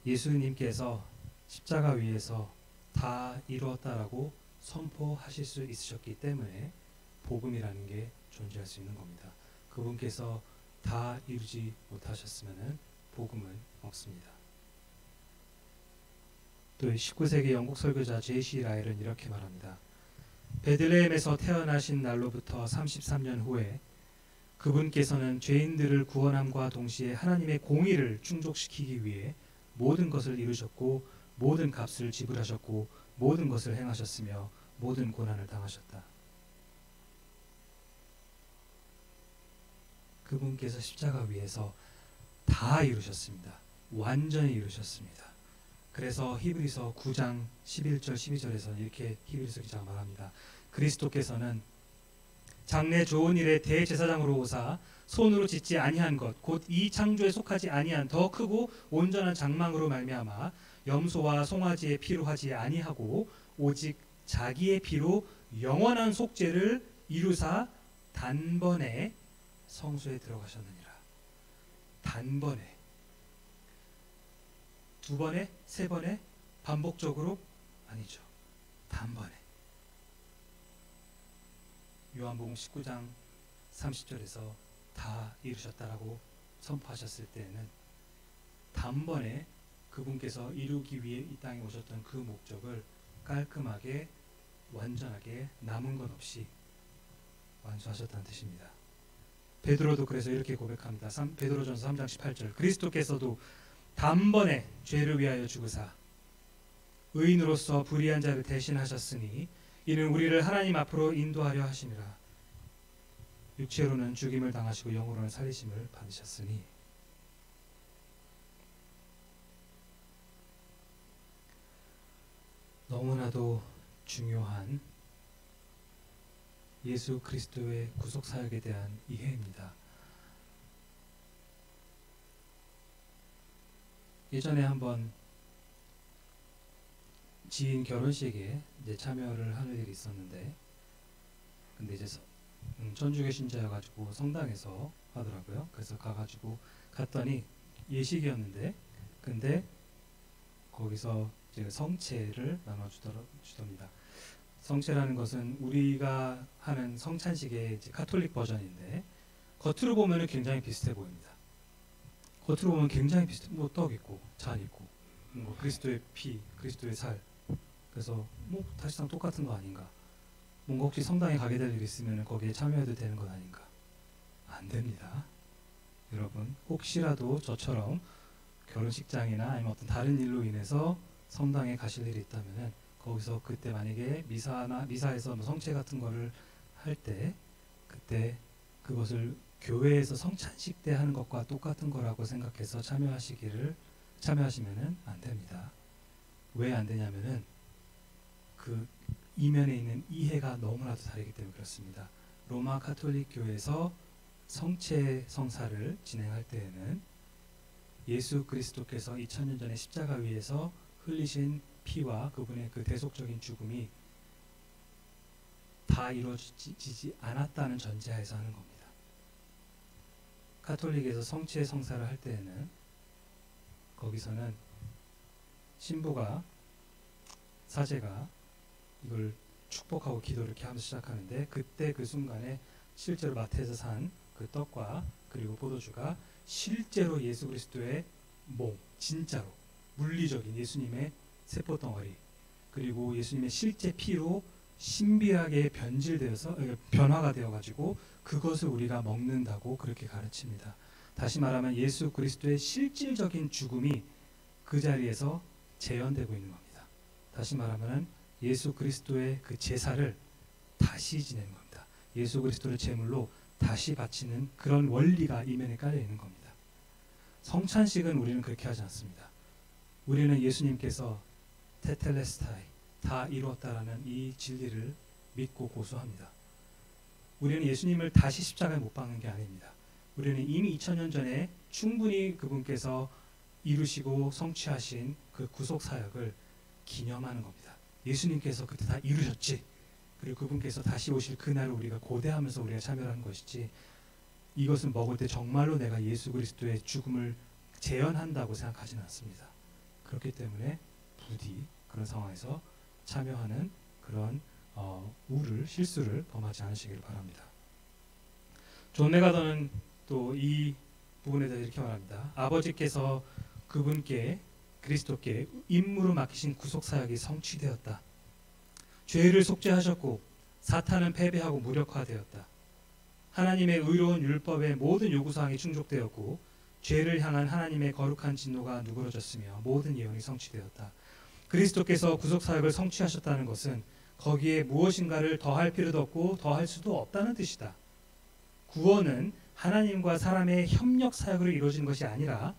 예수님께서 십자가 위에서 다 이루었다라고 선포하실 수 있으셨기 때문에 복음이라는 게 존재할 수 있는 겁니다. 그분께서 다 이루지 못하셨으면 복음은 없습니다. 또 19세기 영국 설교자 J.C. 라일은 이렇게 말합니다. 베들레헴에서 태어나신 날로부터 33년 후에 그분께서는 죄인들을 구원함과 동시에 하나님의 공의를 충족시키기 위해 모든 것을 이루셨고 모든 값을 지불하셨고 모든 것을 행하셨으며 모든 고난을 당하셨다. 그분께서 십자가 위에서 다 이루셨습니다. 완전히 이루셨습니다. 그래서 히브리서 9장 11절 12절에서는 이렇게 히브리서 기자가 말합니다. 그리스도께서는 장래 좋은 일의 대제사장으로 오사 손으로 짓지 아니한 것 곧 이 창조에 속하지 아니한 더 크고 온전한 장막으로 말미암아 염소와 송아지의 피로 하지 아니하고 오직 자기의 피로 영원한 속죄를 이루사 단번에 성소에 들어가셨느니라. 단번에, 두 번에, 세 번에, 반복적으로 아니죠. 단번에. 요한복음 19장 30절에서 다 이루셨다라고 선포하셨을 때에는 단번에 그분께서 이루기 위해 이 땅에 오셨던 그 목적을 깔끔하게 완전하게 남은 것 없이 완수하셨다는 뜻입니다. 베드로도 그래서 이렇게 고백합니다. 베드로전서 3장 18절 그리스도께서도 단번에 죄를 위하여 죽으사 의인으로서 불의한 자를 대신하셨으니 이는 우리를 하나님 앞으로 인도하려 하심이라. 육체로는 죽임을 당하시고 영으로는 살리심을 받으셨으니. 너무나도 중요한 예수 그리스도의 구속 사역에 대한 이해입니다. 예전에 한번 지인 결혼식에 이제 참여를 하는 일이 있었는데, 근데 이제 천주교 신자여가지고 성당에서 하더라고요. 그래서 가가지고 갔더니 예식이었는데, 근데 거기서 이제 성체를 나눠주답니다. 성체라는 것은 우리가 하는 성찬식의 이제 카톨릭 버전인데, 겉으로 보면은 굉장히 비슷해 보입니다. 겉으로 보면 굉장히 비슷해, 뭐 떡 있고 잔 있고 뭐 그리스도의 피, 그리스도의 살. 그래서 뭐 사실상 똑같은 거 아닌가? 뭔가 혹시 성당에 가게 될 일이 있으면 거기에 참여해도 되는 건 아닌가? 안 됩니다. 여러분, 혹시라도 저처럼 결혼식장이나 아니면 어떤 다른 일로 인해서 성당에 가실 일이 있다면은 거기서 그때 만약에 미사에서 뭐 성체 같은 거를 할 때 그때 그것을 교회에서 성찬식 때 하는 것과 똑같은 거라고 생각해서 참여하시면은 안 됩니다. 왜 안 되냐면은 그 이면에 있는 이해가 너무나도 다르기 때문에 그렇습니다. 로마 가톨릭 교회에서 성체 성사를 진행할 때에는 예수 그리스도께서 2000년 전에 십자가 위에서 흘리신 피와 그분의 그 대속적인 죽음이 다 이루어지지 않았다는 전제하에서 하는 겁니다. 가톨릭에서 성체 성사를 할 때에는 거기서는 신부가 사제가 이걸 축복하고 기도를 이렇게 하면서 시작하는데, 그때 그 순간에 실제로 마태에서 산 그 떡과 그리고 포도주가 실제로 예수 그리스도의 몸, 진짜로 물리적인 예수님의 세포덩어리 그리고 예수님의 실제 피로 신비하게 변화가 되어가지고 그것을 우리가 먹는다고 그렇게 가르칩니다. 다시 말하면 예수 그리스도의 실질적인 죽음이 그 자리에서 재현되고 있는 겁니다. 다시 말하면 예수 그리스도의 그 제사를 다시 지내는 겁니다. 예수 그리스도를 제물로 다시 바치는 그런 원리가 이면에 깔려 있는 겁니다. 성찬식은 우리는 그렇게 하지 않습니다. 우리는 예수님께서 테텔레스타이, 다 이루었다라는 이 진리를 믿고 고수합니다. 우리는 예수님을 다시 십자가에 못 박는 게 아닙니다. 우리는 이미 2000년 전에 충분히 그분께서 이루시고 성취하신 그 구속 사역을 기념하는 겁니다. 예수님께서 그때 다 이루셨지. 그리고 그분께서 다시 오실 그날을 우리가 고대하면서 우리가 참여하는 것이지, 이것은 먹을 때 정말로 내가 예수 그리스도의 죽음을 재현한다고 생각하지는 않습니다. 그렇기 때문에 부디 그런 상황에서 참여하는 그런 실수를 범하지 않으시길 바랍니다. 존 메가더는 또 이 부분에 대해서 이렇게 말합니다. 아버지께서 그분께, 그리스도께 임무로 맡기신 구속사역이 성취되었다. 죄를 속죄하셨고 사탄은 패배하고 무력화되었다. 하나님의 의로운 율법의 모든 요구사항이 충족되었고 죄를 향한 하나님의 거룩한 진노가 누그러졌으며 모든 예언이 성취되었다. 그리스도께서 구속사역을 성취하셨다는 것은 거기에 무엇인가를 더할 필요도 없고 더할 수도 없다는 뜻이다. 구원은 하나님과 사람의 협력 사역으로 이루어지는 것이 아니라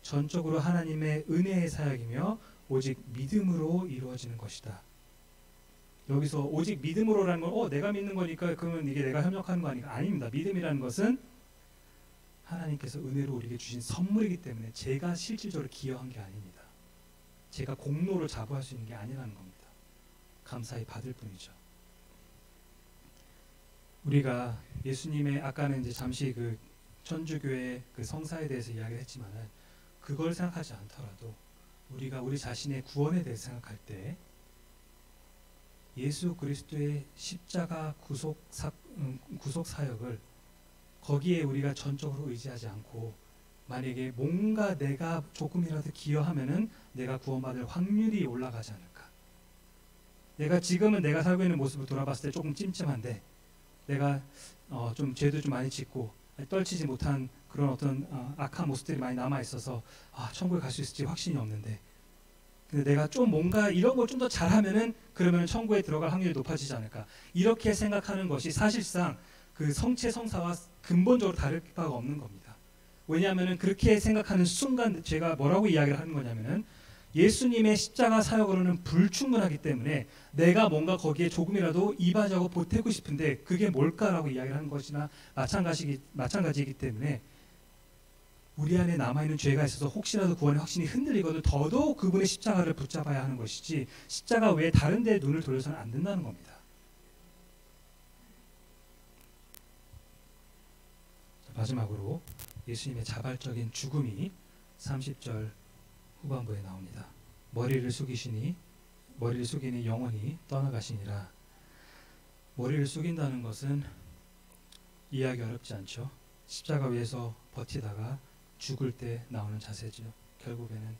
전적으로 하나님의 은혜의 사역이며 오직 믿음으로 이루어지는 것이다. 여기서 오직 믿음으로라는 건 내가 믿는 거니까 그러면 이게 내가 협력하는 거 아닌가? 아닙니다. 믿음이라는 것은 하나님께서 은혜로 우리에게 주신 선물이기 때문에 제가 실질적으로 기여한 게 아닙니다. 제가 공로를 자부할 수 있는 게 아니라는 겁니다. 감사히 받을 뿐이죠. 우리가 예수님의, 아까는 이제 잠시 그 천주교의 그 성사에 대해서 이야기를 했지만은, 그걸 생각하지 않더라도 우리가 우리 자신의 구원에 대해서 생각할 때 예수 그리스도의 십자가 구속 사역을 거기에 우리가 전적으로 의지하지 않고, 만약에 뭔가 내가 조금이라도 기여하면은 내가 구원받을 확률이 올라가지 않을까. 내가 지금은 내가 살고 있는 모습을 돌아봤을 때 조금 찜찜한데, 내가 좀 죄도 좀 많이 짓고 떨치지 못한 그런 어떤 악한 모습들이 많이 남아 있어서 천국에 갈 수 있을지 확신이 없는데, 근데 내가 좀 뭔가 이런 걸 좀 더 잘하면은 그러면 천국에 들어갈 확률이 높아지지 않을까. 이렇게 생각하는 것이 사실상 그 성체 성사와 근본적으로 다를 바가 없는 겁니다. 왜냐하면은 그렇게 생각하는 순간 제가 뭐라고 이야기를 하는 거냐면은, 예수님의 십자가 사역으로는 불충분하기 때문에 내가 뭔가 거기에 조금이라도 이바지하고 보태고 싶은데 그게 뭘까라고 이야기를 하는 것이나 마찬가지이기 때문에, 우리 안에 남아있는 죄가 있어서 혹시라도 구원의 확신이 흔들리거든 더더욱 그분의 십자가를 붙잡아야 하는 것이지, 십자가 외에 다른 데에 눈을 돌려서는 안 된다는 겁니다. 마지막으로 예수님의 자발적인 죽음이 30절 후반부에 나옵니다. 머리를 숙이니 영원히 떠나가시니라. 머리를 숙인다는 것은 이해하기 어렵지 않죠. 십자가 위에서 버티다가 죽을 때 나오는 자세죠. 결국에는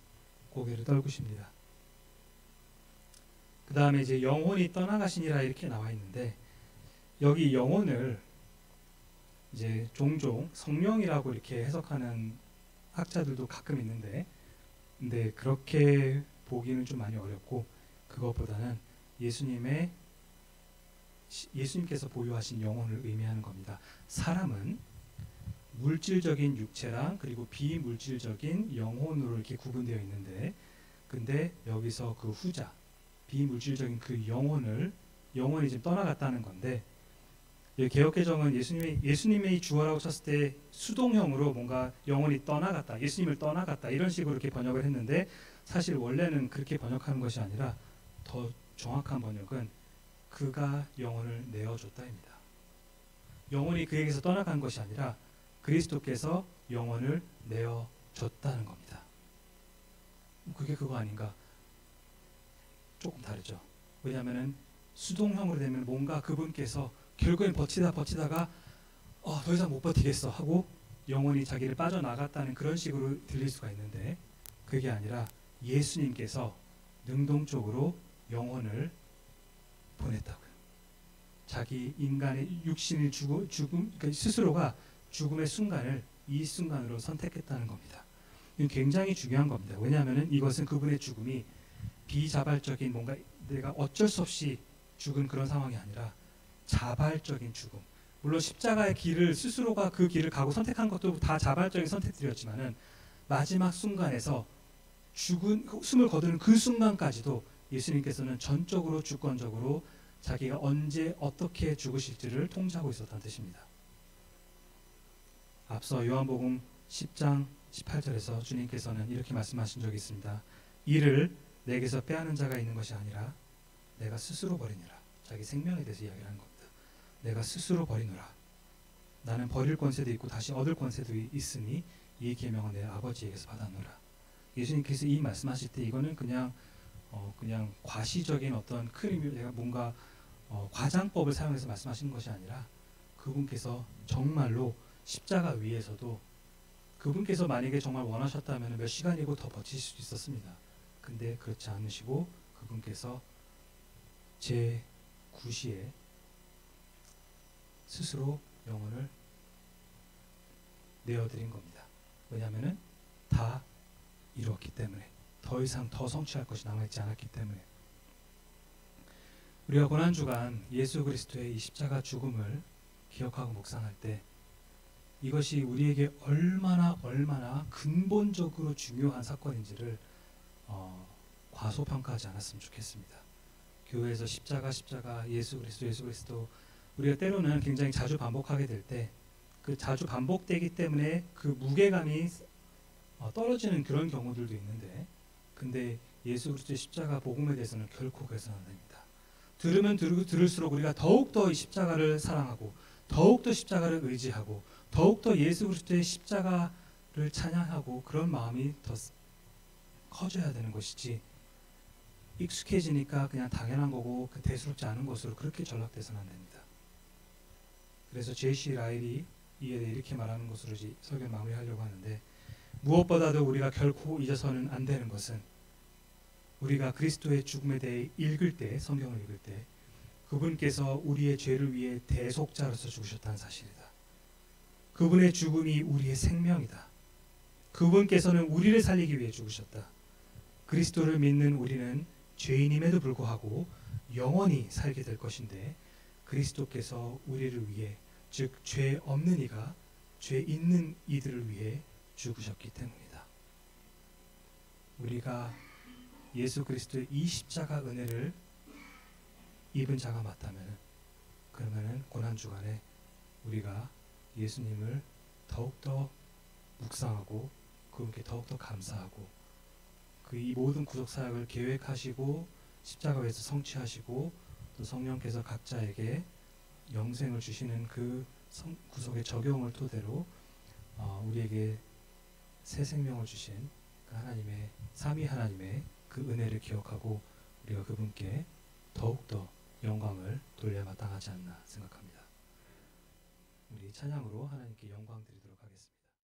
고개를 떨구십니다. 그 다음에 이제 영혼이 떠나가시니라 이렇게 나와 있는데, 여기 영혼을 이제 종종 성령이라고 이렇게 해석하는 학자들도 가끔 있는데, 근데 그렇게 보기는 좀 많이 어렵고, 그것보다는 예수님께서 보유하신 영혼을 의미하는 겁니다. 사람은 물질적인 육체랑 그리고 비물질적인 영혼으로 이렇게 구분되어 있는데, 근데 여기서 그 후자, 비물질적인 그 영혼이 지금 떠나갔다는 건데, 개역개정은 예수님의 주어라고 쳤을 때 수동형으로 뭔가 영혼이 떠나갔다, 예수님을 떠나갔다 이런 식으로 이렇게 번역을 했는데, 사실 원래는 그렇게 번역하는 것이 아니라 더 정확한 번역은 그가 영혼을 내어줬다입니다. 영혼이 그에게서 떠나간 것이 아니라 그리스도께서 영혼을 내어줬다는 겁니다. 그게 그거 아닌가? 조금 다르죠. 왜냐하면 수동형으로 되면 뭔가 그분께서 결국엔 버티다가 더 이상 못 버티겠어 하고 영혼이 자기를 빠져나갔다는 그런 식으로 들릴 수가 있는데, 그게 아니라 예수님께서 능동적으로 영혼을 보냈다고요. 자기 인간의 육신을 그러니까 스스로가 죽음의 순간을 이 순간으로 선택했다는 겁니다. 이건 굉장히 중요한 겁니다. 왜냐하면 이것은 그분의 죽음이 비자발적인 뭔가 내가 어쩔 수 없이 죽은 그런 상황이 아니라 자발적인 죽음. 물론 십자가의 길을 스스로가 그 길을 가고 선택한 것도 다 자발적인 선택들이었지만은, 마지막 순간에서 숨을 거두는 그 순간까지도 예수님께서는 전적으로 주권적으로 자기가 언제 어떻게 죽으실지를 통제하고 있었다는 뜻입니다. 앞서 요한복음 10장 18절에서 주님께서는 이렇게 말씀하신 적이 있습니다. 이를 내게서 빼앗는 자가 있는 것이 아니라 내가 스스로 버리니라. 자기 생명에 대해서 이야기하는 겁니다. 내가 스스로 버리노라. 나는 버릴 권세도 있고 다시 얻을 권세도 있으니 이 계명은 내 아버지에게서 받았노라. 예수님께서 이 말씀하실 때 이거는 그냥 과시적인 어떤 내가 뭔가 과장법을 사용해서 말씀하시는 것이 아니라 그분께서 정말로 십자가 위에서도 그분께서 만약에 정말 원하셨다면 몇 시간이고 더 버티실 수 있었습니다. 근데 그렇지 않으시고 그분께서 제 구시에 스스로 영혼을 내어드린 겁니다. 왜냐하면 다 이루었기 때문에, 더 이상 더 성취할 것이 남아있지 않았기 때문에. 우리가 고난주간 예수 그리스도의 이 십자가 죽음을 기억하고 묵상할 때 이것이 우리에게 얼마나 근본적으로 중요한 사건인지를 과소평가하지 않았으면 좋겠습니다. 교회에서 십자가 예수 그리스도 우리가 때로는 굉장히 자주 반복하게 될 때 그 자주 반복되기 때문에 그 무게감이 떨어지는 그런 경우들도 있는데, 근데 예수 그리스도의 십자가 복음에 대해서는 결코 그래서는 안 됩니다. 들으면 들을수록 우리가 더욱더 이 십자가를 사랑하고 더욱더 십자가를 의지하고 더욱더 예수 그리스도의 십자가를 찬양하고 그런 마음이 더 커져야 되는 것이지, 익숙해지니까 그냥 당연한 거고 대수롭지 않은 것으로 그렇게 전락돼서는 안 됩니다. 그래서 J.C. 라일이 이에 대해 이렇게 말하는 것으로 설교를 마무리하려고 하는데, 무엇보다도 우리가 결코 잊어서는 안 되는 것은 우리가 그리스도의 죽음에 대해 성경을 읽을 때 그분께서 우리의 죄를 위해 대속자로서 죽으셨다는 사실이다. 그분의 죽음이 우리의 생명이다. 그분께서는 우리를 살리기 위해 죽으셨다. 그리스도를 믿는 우리는 죄인임에도 불구하고 영원히 살게 될 것인데, 그리스도께서 우리를 위해, 즉 죄 없는 이가 죄 있는 이들을 위해 죽으셨기 때문이다. 우리가 예수 그리스도의 이 십자가 은혜를 입은 자가 맞다면, 그러면은 고난주간에 우리가 예수님을 더욱더 묵상하고 그분께 더욱더 감사하고 그 이 모든 구속 사역을 계획하시고 십자가 위에서 성취하시고 또 성령께서 각자에게 영생을 주시는 그 구속의 적용을 토대로 우리에게 새 생명을 주신 그 하나님의 삼위 하나님의 그 은혜를 기억하고 우리가 그분께 더욱더 영광을 돌려 마땅하지 않나 생각합니다. 우리 찬양으로 하나님께 영광 드리도록 하겠습니다.